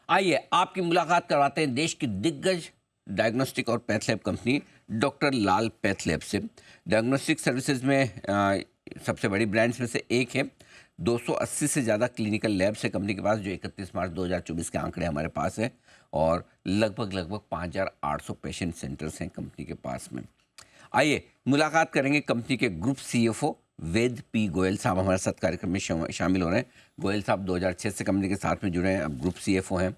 आइए आपकी मुलाकात करवाते हैं देश की दिग्गज डायग्नोस्टिक और पैथ लैब कंपनी डॉक्टर लाल पैथ लैब से। डायग्नोस्टिक सर्विसेज में सबसे बड़ी ब्रांड्स में से एक है। 280 से ज़्यादा क्लिनिकल लैब्स है कंपनी के पास, जो 31 मार्च 2024 के आंकड़े हमारे पास है, और लगभग 5800 पेशेंट सेंटर्स हैं कंपनी के पास में। आइए मुलाकात करेंगे कंपनी के ग्रुप सीएफओ वेद पी गोयल साहब। हमारे साथ कार्यक्रम में शामिल हो रहे हैं। गोयल साहब 2006 से कंपनी के साथ में जुड़े हैं, अब ग्रुप सीएफओ हैं।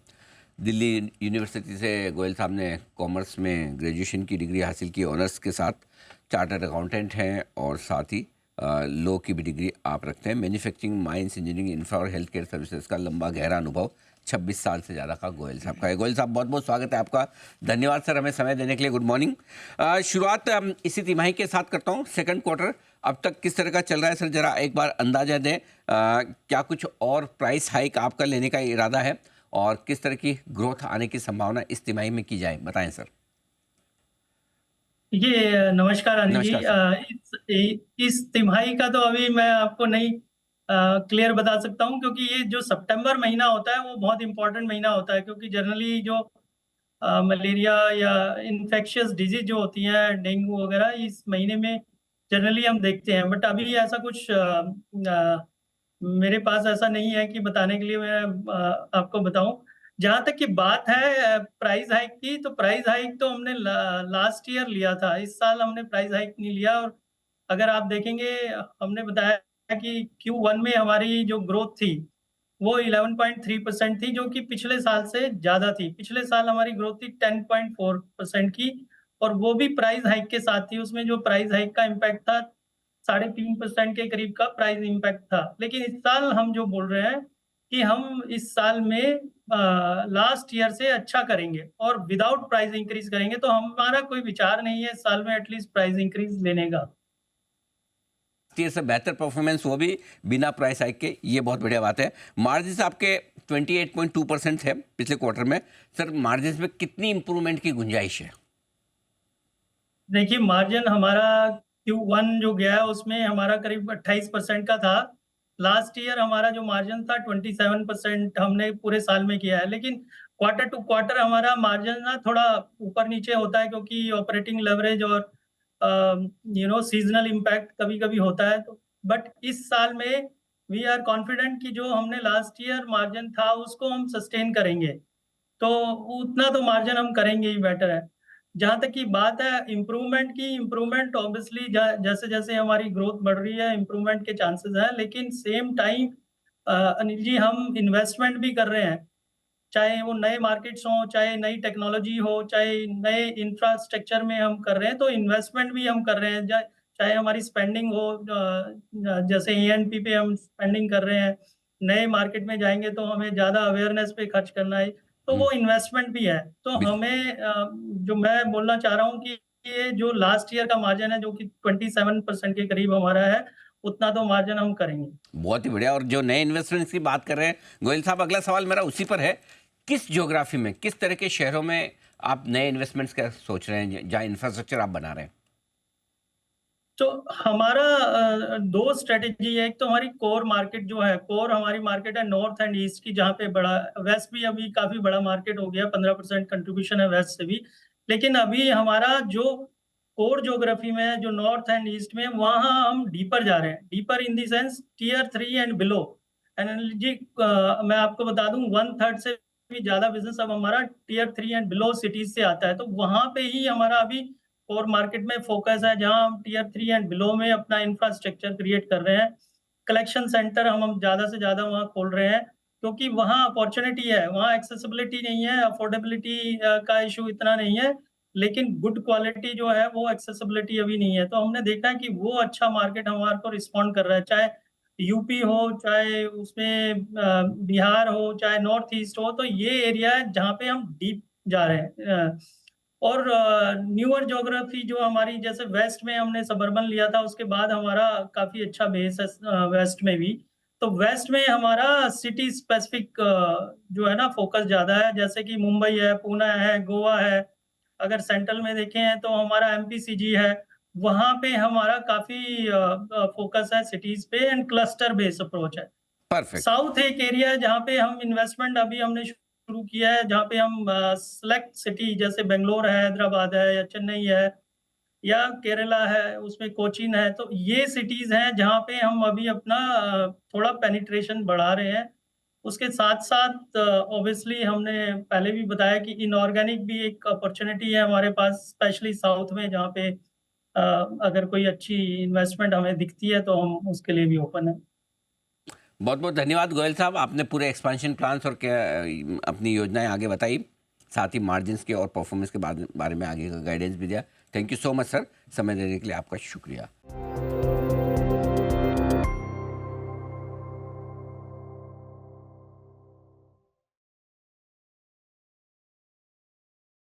दिल्ली यूनिवर्सिटी से गोयल साहब ने कॉमर्स में ग्रेजुएशन की डिग्री हासिल की, ऑनर्स के साथ चार्टर्ड अकाउंटेंट हैं, और साथ ही लॉ की भी डिग्री आप रखते हैं। मैन्युफैक्चरिंग, माइंस, इंजीनियरिंग, इंफ्रा और हेल्थ केयर सर्विसेज का लंबा गहरा अनुभव 26 साल से ज़्यादा का गोयल साहब का है। गोयल साहब बहुत बहुत स्वागत है आपका। धन्यवाद सर हमें समय देने के लिए। Good morning. शुरुआत इसी तिमाही के साथ करता हूँ। सेकंड क्वार्टर अब तक किस तरह का चल रहा है सर, जरा एक बार अंदाजा दें। क्या कुछ और प्राइस हाइक आपका लेने का इरादा है, और किस तरह की ग्रोथ आने की संभावना इस तिमाही में की जाए, बताएं सर। ये नमस्कार अनिल जी। इस तिमाही का तो अभी मैं आपको नहीं क्लियर बता सकता हूँ, क्योंकि ये जो सितंबर महीना होता है वो बहुत इंपॉर्टेंट महीना होता है, क्योंकि जनरली जो मलेरिया या इन्फेक्शियस डिजीज जो होती है, डेंगू वगैरह, इस महीने में जनरली हम देखते हैं। बट अभी ऐसा कुछ मेरे पास ऐसा नहीं है कि बताने के लिए मैं आपको बताऊं। जहां तक की बात है प्राइस हाइक की, तो प्राइस हाइक तो हमने लास्ट ईयर लिया था। इस साल हमने प्राइस हाइक नहीं लिया। और अगर आप देखेंगे, हमने बताया कि Q1 में हमारी जो ग्रोथ थी वो 11.3% थी, जो कि पिछले साल से ज्यादा थी। पिछले साल हमारी ग्रोथ थी 10.4% की, और वो भी प्राइस हाइक के साथ थी। उसमें जो प्राइस हाइक का इम्पैक्ट था, 3.5% के करीब का प्राइस इम्पैक्ट था। लेकिन इस साल हम जो बोल रहे हैं कि हम इस साल में लास्ट ईयर से अच्छा करेंगे और विदाउट प्राइस इंक्रीज करेंगे। तो हमारा कोई विचार नहीं है इस साल में एटलीस्ट प्राइस इंक्रीज लेने का। से बेहतर परफॉर्मेंस, वो भी बिना प्राइस हाइक के, ये बहुत बढ़िया बात है। मार्जिन आपके 28.2% है पिछले क्वार्टर में। सर मार्जिन में कितनी इंप्रूवमेंट की गुंजाइश है? देखिए, मार्जिन हमारा Q1 जो गया है उसमें हमारा करीब 28% का था। लास्ट ईयर हमारा जो मार्जिन था 27% हमने पूरे साल में किया है। लेकिन क्वार्टर टू क्वार्टर हमारा मार्जिन ना थोड़ा ऊपर नीचे होता है, क्योंकि ऑपरेटिंग लेवरेज और सीजनल इम्पैक्ट कभी कभी होता है। तो बट इस साल में वी आर कॉन्फिडेंट कि जो हमने लास्ट ईयर मार्जिन था उसको हम सस्टेन करेंगे। तो उतना तो मार्जिन हम करेंगे ही, बेटर है। जहाँ तक की बात है इम्प्रूवमेंट की, इम्प्रूवमेंट ऑब्वियसली जैसे जैसे हमारी ग्रोथ बढ़ रही है इम्प्रूवमेंट के चांसेस हैं। लेकिन सेम टाइम अनिल जी, हम इन्वेस्टमेंट भी कर रहे हैं। चाहे वो नए मार्केट्स हों, चाहे नई टेक्नोलॉजी हो, चाहे नए इंफ्रास्ट्रक्चर में हम कर रहे हैं, तो इन्वेस्टमेंट भी हम कर रहे हैं। चाहे हमारी स्पेंडिंग हो, जैसे E&P पे हम स्पेंडिंग कर रहे हैं। नए मार्केट में जाएंगे तो हमें ज़्यादा अवेयरनेस पे खर्च करना है, तो वो इन्वेस्टमेंट भी है। तो हमें जो मैं बोलना चाह रहा हूँ कि ये जो लास्ट ईयर का मार्जिन है, जो कि 27% के करीब हमारा है, उतना तो मार्जिन हम करेंगे। बहुत ही बढ़िया। और जो नए इन्वेस्टमेंट्स की बात कर रहे हैं गोयल साहब, अगला सवाल मेरा उसी पर है। किस ज्योग्राफी में, किस तरह के शहरों में आप नए इन्वेस्टमेंट्स का सोच रहे हैं, जहाँ इंफ्रास्ट्रक्चर आप बना रहे हैं? तो हमारा दो स्ट्रेटेजी है। एक तो हमारी कोर मार्केट जो है, कोर हमारी मार्केट है नॉर्थ एंड ईस्ट की, जहाँ पे बड़ा, वेस्ट भी अभी काफी बड़ा मार्केट हो गया, 15% कंट्रीब्यूशन है वेस्ट से भी। लेकिन अभी हमारा जो कोर ज्योग्राफी में है, जो नॉर्थ एंड ईस्ट में, वहाँ हम डीपर जा रहे हैं। Deeper in the sense Tier 3 and below. And जी, मैं आपको बता दूं, 1/3 से भी ज्यादा बिजनेस अब हमारा Tier 3 एंड बिलो सिटीज से आता है। तो वहां पे ही हमारा अभी और मार्केट में फोकस है, जहां हम Tier 3 एंड बिलो में अपना इंफ्रास्ट्रक्चर क्रिएट कर रहे हैं। कलेक्शन सेंटर हम ज्यादा से ज्यादा वहां खोल रहे हैं, क्योंकि वहां अपॉर्चुनिटी है। वहां एक्सेसिबिलिटी नहीं है, अफोर्डेबिलिटी का इशू इतना नहीं है, लेकिन गुड क्वालिटी जो है वो एक्सेसिबिलिटी अभी नहीं है। तो हमने देखा है कि वो अच्छा मार्केट हमारे को रिस्पॉन्ड कर रहा है। चाहे यूपी हो, चाहे उसमें बिहार हो, चाहे नॉर्थ ईस्ट हो, तो ये एरिया है जहाँ पे हम डीप जा रहे हैं। और न्यूअर ज्योग्राफी जो हमारी, जैसे वेस्ट में हमने सबर्बन लिया था, उसके बाद हमारा काफी अच्छा बेस है वेस्ट में भी। तो वेस्ट में हमारा सिटी स्पेसिफिक जो है ना फोकस ज्यादा है, जैसे कि मुंबई है, पुणे है, गोवा है। अगर सेंट्रल में देखें तो हमारा MPCG है। वहां पे हमारा काफी फोकस है सिटीज पे, एंड क्लस्टर बेस्ड अप्रोच है। परफेक्ट। साउथ एक एरिया है जहाँ पे हम इन्वेस्टमेंट अभी हमने शुरू किया है जहाँ पे हम सेलेक्ट सिटी जैसे बेंगलोर है, हैदराबाद है या चेन्नई है या केरला है, उसमें कोचीन है, तो ये सिटीज़ हैं जहाँ पे हम अभी अपना थोड़ा पेनिट्रेशन बढ़ा रहे हैं। उसके साथ-साथ ऑब्वियसली हमने पहले भी बताया कि इनॉर्गेनिक भी एक अपॉर्च्युनिटी है हमारे पास, स्पेशली साउथ में जहाँ पे अगर कोई अच्छी इन्वेस्टमेंट हमें दिखती है तो हम उसके लिए भी ओपन हैं। बहुत बहुत धन्यवाद गोयल साहब, आपने पूरे एक्सपेंशन प्लान्स और क्या अपनी योजनाएं आगे बताई, साथ ही मार्जिन्स के और परफॉर्मेंस के बारे में आगे का गाइडेंस भी दिया। Thank you so much sir, समय देने के लिए आपका शुक्रिया।